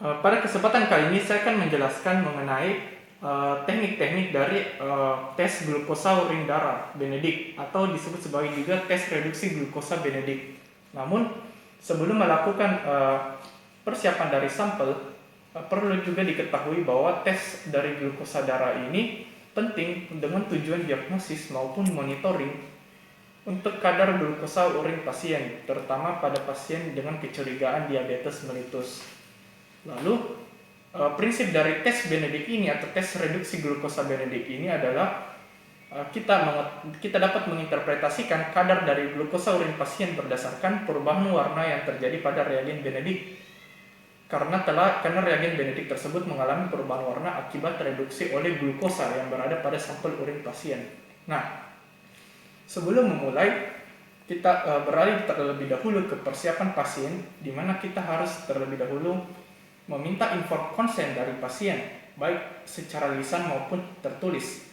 Pada kesempatan kali ini saya akan menjelaskan mengenai teknik-teknik dari tes glukosa urin darah Benedict atau disebut sebagai juga tes reduksi glukosa Benedict. Namun sebelum melakukan persiapan dari sampel, perlu juga diketahui bahwa tes dari glukosa darah ini penting dengan tujuan diagnosis maupun monitoring untuk kadar glukosa urin pasien, terutama pada pasien dengan kecurigaan diabetes mellitus. Lalu prinsip dari tes Benedict ini atau tes reduksi glukosa Benedict ini adalah kita dapat menginterpretasikan kadar dari glukosa urin pasien berdasarkan perubahan warna yang terjadi pada reagen Benedict. Karena reagen Benedict tersebut mengalami perubahan warna akibat reduksi oleh glukosa yang berada pada sampel urin pasien. Nah, sebelum memulai, kita beralih terlebih dahulu ke persiapan pasien, di mana kita harus terlebih dahulu meminta informed consent dari pasien, baik secara lisan maupun tertulis.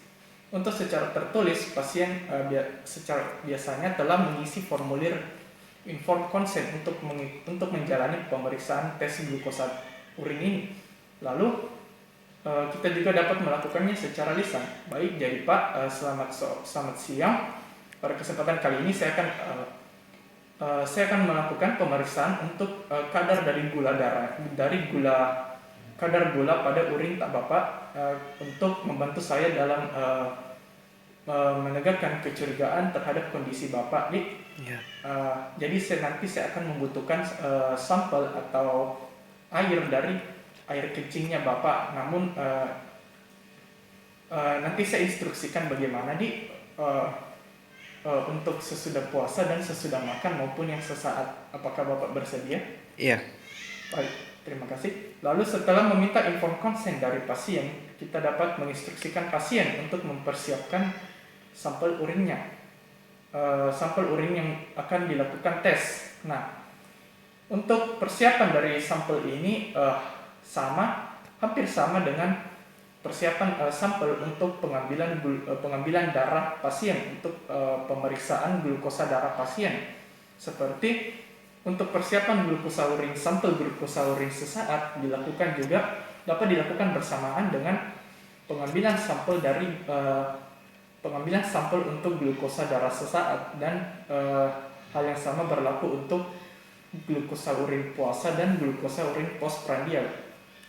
Untuk secara tertulis, pasien secara biasanya telah mengisi formulir informed consent untuk menjalani pemeriksaan tes glukosa urin ini. Lalu kita juga dapat melakukannya secara lisan. Baik, jadi Pak, selamat siang. Pada kesempatan kali ini saya akan melakukan pemeriksaan untuk kadar dari kadar gula pada urin Bapak untuk membantu saya dalam menegakkan kecurigaan terhadap kondisi Bapak, Dik. Ya. Jadi nanti saya akan membutuhkan sampel atau dari air kencingnya Bapak. Namun nanti saya instruksikan bagaimana, Dik, untuk sesudah puasa dan sesudah makan maupun yang sesaat. Apakah Bapak bersedia? Iya. Baik, terima kasih. Lalu setelah meminta informed consent dari pasien, kita dapat menginstruksikan pasien untuk mempersiapkan sampel urinnya. Sampel urin yang akan dilakukan tes. Nah, untuk persiapan dari sampel ini hampir sama dengan persiapan sampel untuk pengambilan darah pasien untuk pemeriksaan glukosa darah pasien. Seperti untuk persiapan sampel glukosa urin sesaat dapat dilakukan bersamaan dengan pengambilan sampel untuk glukosa darah sesaat, dan hal yang sama berlaku untuk glukosa urin puasa dan glukosa urin postprandial.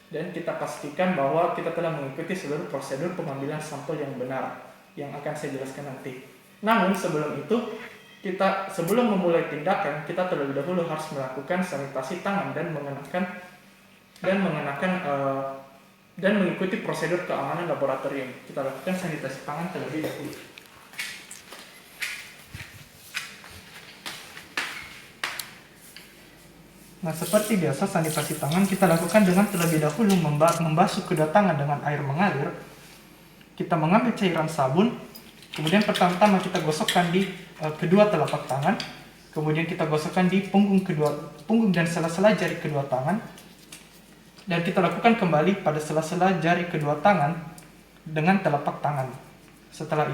Dan kita pastikan bahwa kita telah mengikuti seluruh prosedur pengambilan sampel yang benar yang akan saya jelaskan nanti. Namun sebelum itu, sebelum memulai tindakan, kita terlebih dahulu harus melakukan sanitasi tangan dan mengikuti prosedur keamanan laboratorium. Kita lakukan sanitasi tangan terlebih dahulu. Nah, seperti biasa sanitasi tangan kita lakukan dengan terlebih dahulu membasuh kedua tangan dengan air mengalir. Kita mengambil cairan sabun, kemudian pertama-tama kita gosokkan di kedua telapak tangan, kemudian kita gosokkan di punggung dan sela-sela jari kedua tangan, dan kita lakukan kembali pada sela-sela jari kedua tangan dengan telapak tangan. Setelah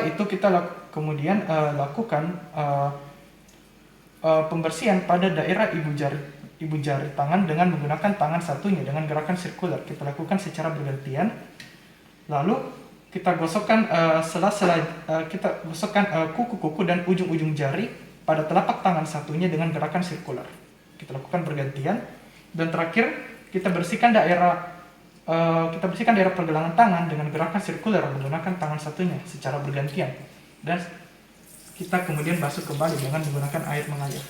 itu kita kemudian lakukan pembersihan pada daerah ibu jari tangan dengan menggunakan tangan satunya dengan gerakan sirkular. Kita lakukan secara bergantian. Lalu kita gosokkan kuku-kuku dan ujung-ujung jari pada telapak tangan satunya dengan gerakan sirkular. Kita lakukan bergantian. Dan terakhir kita bersihkan daerah pergelangan tangan dengan gerakan sirkular menggunakan tangan satunya secara bergantian. Dan kita kemudian basuh kembali dengan menggunakan air mengalir.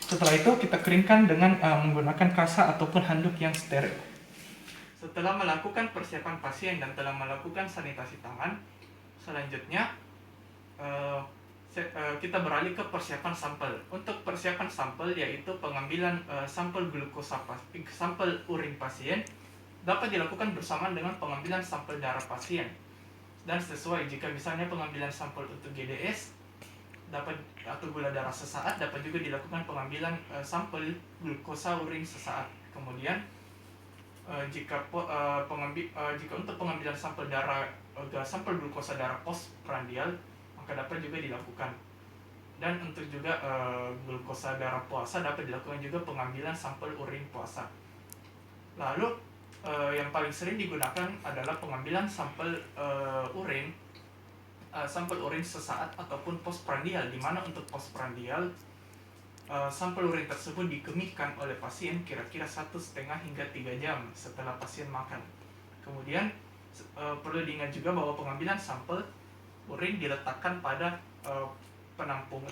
Setelah itu kita keringkan dengan menggunakan kasa ataupun handuk yang steril. Setelah melakukan persiapan pasien dan telah melakukan sanitasi tangan, selanjutnya kita beralih ke persiapan sampel. Untuk persiapan sampel yaitu pengambilan sampel urin pasien dapat dilakukan bersamaan dengan pengambilan sampel darah pasien. Dan sesuai jika misalnya pengambilan sampel untuk GDS atau gula darah sesaat, dapat juga dilakukan pengambilan sampel glukosa urin sesaat. Kemudian jika untuk pengambilan sampel glukosa darah postprandial, maka dapat juga dilakukan. Dan untuk juga glukosa darah puasa dapat dilakukan juga pengambilan sampel urin puasa. Lalu yang paling sering digunakan adalah pengambilan sampel urin sesaat ataupun postprandial, di mana untuk postprandial sampel urin tersebut dikemihkan oleh pasien kira-kira 1,5 hingga 3 jam setelah pasien makan. Kemudian perlu diingat juga bahwa pengambilan sampel urin diletakkan pada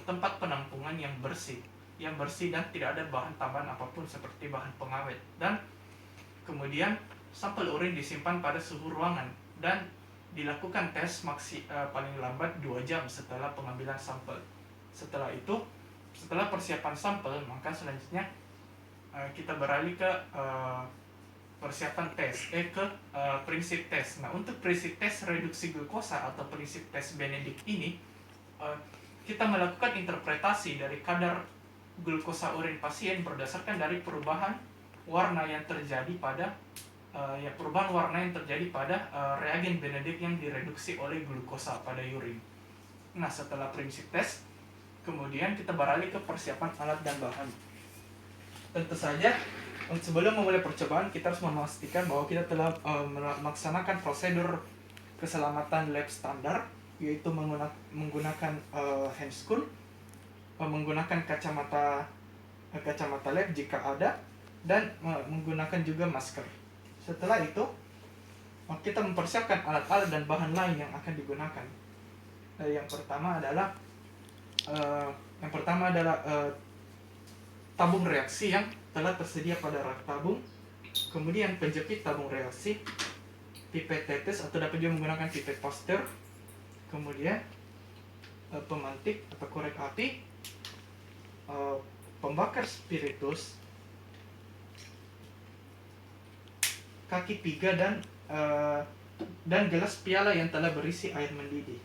tempat penampungan yang bersih dan tidak ada bahan tambahan apapun seperti bahan pengawet. Dan kemudian sampel urin disimpan pada suhu ruangan dan dilakukan tes paling lambat 2 jam setelah pengambilan sampel. Setelah persiapan sampel, maka selanjutnya kita beralih ke persiapan tes, prinsip tes. Nah, untuk prinsip tes reduksi glukosa atau prinsip tes Benedict ini, kita melakukan interpretasi dari kadar glukosa urin pasien berdasarkan dari perubahan warna yang terjadi pada reagen Benedict yang direduksi oleh glukosa pada urin. Nah, setelah prinsip tes, kemudian kita beralih ke persiapan alat dan bahan. Tentu saja, sebelum memulai percobaan, kita harus memastikan bahwa kita telah melaksanakan prosedur keselamatan lab standar, yaitu menggunakan handscoon, menggunakan kacamata lab jika ada, dan menggunakan juga masker. Setelah itu, kita mempersiapkan alat-alat dan bahan lain yang akan digunakan. Yang pertama adalah tabung reaksi yang telah tersedia pada rak tabung, kemudian penjepit tabung reaksi, pipet tetes atau dapat juga menggunakan pipet Pasteur, kemudian pemantik atau korek api, pembakar spiritus, kaki piga, dan gelas piala yang telah berisi air mendidih.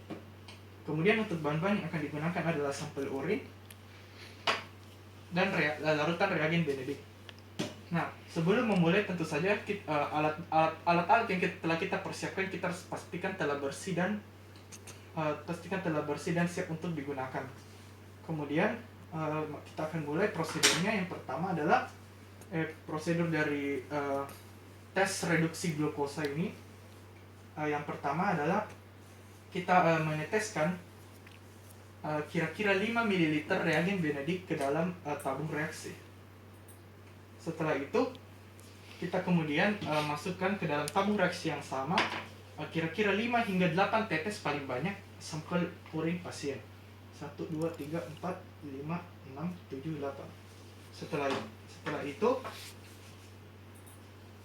Kemudian untuk bahan-bahan yang akan digunakan adalah sampel urin dan larutan reagen Benedict. Nah, sebelum memulai tentu saja alat-alat yang telah kita persiapkan kita harus pastikan telah bersih dan siap untuk digunakan. Kemudian kita akan mulai prosedurnya. Yang pertama adalah prosedur dari tes reduksi glukosa ini. Yang pertama adalah kita meneteskan kira-kira 5 ml reagen Benedict ke dalam tabung reaksi. Setelah itu, kita kemudian masukkan ke dalam tabung reaksi yang sama kira-kira 5 hingga 8 tetes paling banyak sampel urin pasien. 1, 2, 3, 4, 5, 6, 7, 8. Setelah itu,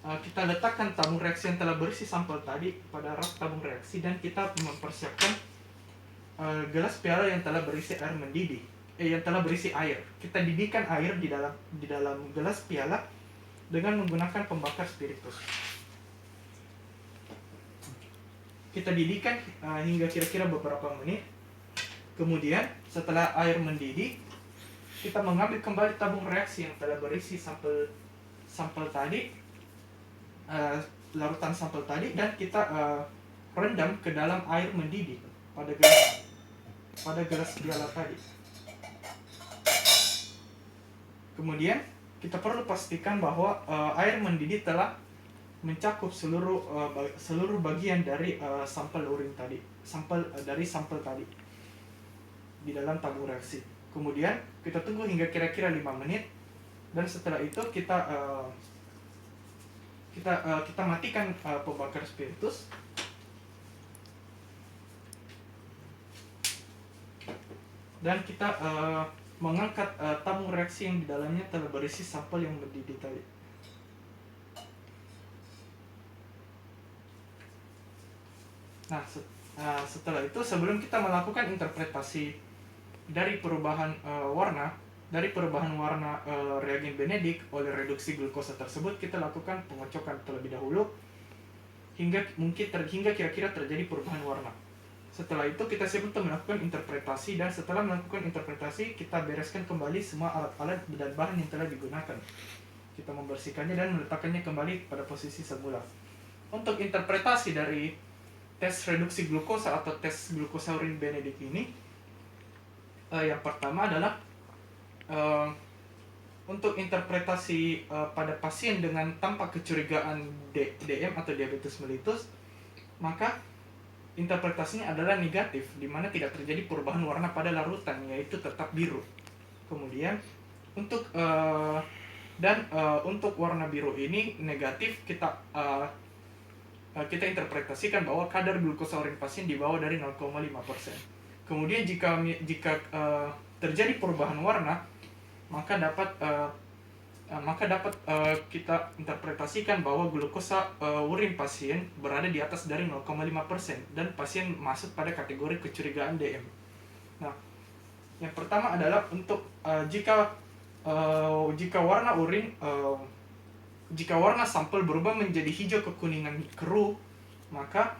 kita letakkan tabung reaksi yang telah berisi sampel tadi pada rak tabung reaksi, dan kita mempersiapkan gelas piala yang telah berisi air mendidih, yang telah berisi air. Kita didihkan air di dalam gelas piala dengan menggunakan pembakar spiritus. Kita didihkan hingga kira-kira beberapa menit. Kemudian setelah air mendidih, kita mengambil kembali tabung reaksi yang telah berisi sampel tadi, larutan sampel tadi, dan kita rendam ke dalam air mendidih pada gelas piala tadi. Kemudian kita perlu pastikan bahwa air mendidih telah mencakup seluruh bagian dari sampel urin tadi, sampel tadi di dalam tabung reaksi. Kemudian kita tunggu hingga kira-kira 5 menit, dan setelah itu kita matikan pembakar spiritus, dan kita mengangkat tabung reaksi yang di dalamnya telah berisi sampel yang mendidih tadi. Nah, setelah itu, sebelum kita melakukan interpretasi dari perubahan warna reagen Benedict oleh reduksi glukosa tersebut, kita lakukan pengocokan terlebih dahulu hingga kira-kira terjadi perubahan warna. Setelah itu kita siap untuk melakukan interpretasi, dan setelah melakukan interpretasi kita bereskan kembali semua alat-alat dan bahan yang telah digunakan. Kita membersihkannya dan meletakkannya kembali pada posisi semula. Untuk interpretasi dari tes reduksi glukosa atau tes glukosa urin Benedict ini, Yang pertama adalah uh, untuk interpretasi pada pasien dengan tanpa kecurigaan DM atau diabetes mellitus, maka interpretasinya adalah negatif, di mana tidak terjadi perubahan warna pada larutan, yaitu tetap biru. Kemudian untuk untuk warna biru ini negatif, kita interpretasikan bahwa kadar glukosa urin pasien di bawah dari 0,5%. Kemudian jika terjadi perubahan warna, maka dapat kita interpretasikan bahwa glukosa urin pasien berada di atas dari 0,5% dan pasien masuk pada kategori kecurigaan DM. Nah, yang pertama adalah untuk jika warna urin jika warna sampel berubah menjadi hijau kekuningan keruh, maka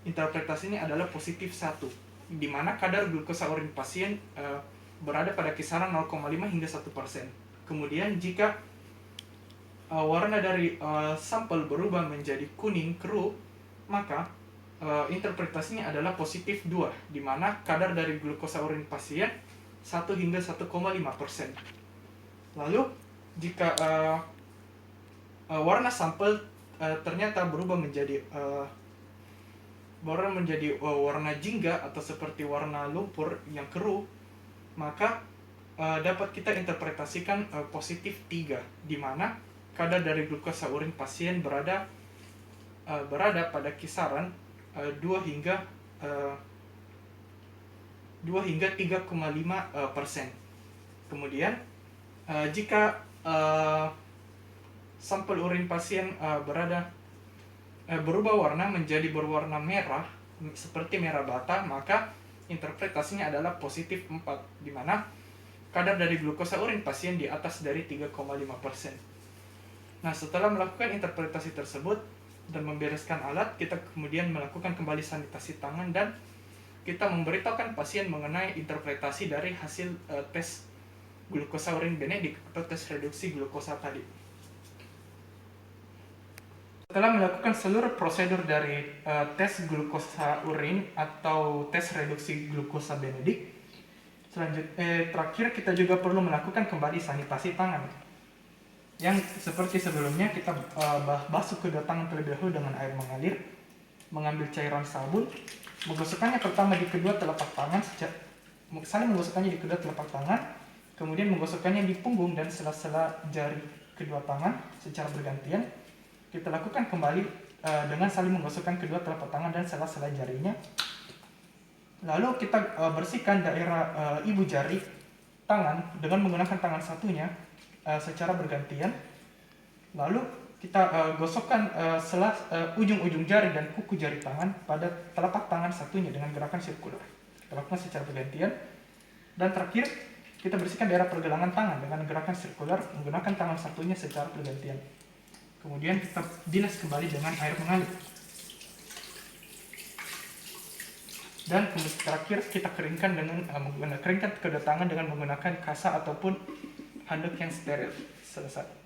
interpretasinya adalah positif 1, di mana kadar glukosa urin pasien berada pada kisaran 0,5 hingga 1%. Kemudian jika warna dari sampel berubah menjadi kuning keruh, maka interpretasinya adalah positif 2, di mana kadar dari glukosa urin pasien 1 hingga 1,5%. Lalu jika warna sampel ternyata berubah menjadi warna jingga atau seperti warna lumpur yang keruh, maka dapat kita interpretasikan positif 3, di mana kadar dari glukosa urin pasien berada pada kisaran 2 hingga 3,5%. Kemudian jika sampel urin pasien berubah warna menjadi berwarna merah seperti merah bata, maka interpretasinya adalah positif 4, di mana kadar dari glukosa urin pasien di atas dari 3,5%. Nah, setelah melakukan interpretasi tersebut dan membereskan alat, kita kemudian melakukan kembali sanitasi tangan dan kita memberitahukan pasien mengenai interpretasi dari hasil tes glukosa urin Benedict atau tes reduksi glukosa tadi. Setelah melakukan seluruh prosedur dari tes glukosa urin atau tes reduksi glukosa Benedict, terakhir kita juga perlu melakukan kembali sanitasi tangan. Yang seperti sebelumnya, kita basuh kedua tangan terlebih dahulu dengan air mengalir, mengambil cairan sabun, menggosokkannya pertama di kedua telapak tangan, saling menggosokkannya di kedua telapak tangan, kemudian menggosokkannya di punggung dan sela-sela jari kedua tangan secara bergantian. Kita lakukan kembali dengan saling menggosokkan kedua telapak tangan dan sela-sela jarinya. Lalu kita bersihkan daerah ibu jari tangan dengan menggunakan tangan satunya secara bergantian. Lalu kita gosokkan ujung-ujung jari dan kuku jari tangan pada telapak tangan satunya dengan gerakan sirkular. Kita lakukan secara bergantian. Dan terakhir, kita bersihkan daerah pergelangan tangan dengan gerakan sirkular menggunakan tangan satunya secara bergantian. Kemudian kita bilas kembali dengan air mengalir. Dan terakhir kita keringkan keringkan kedua tangan dengan menggunakan kasa ataupun handuk yang steril. Selesai.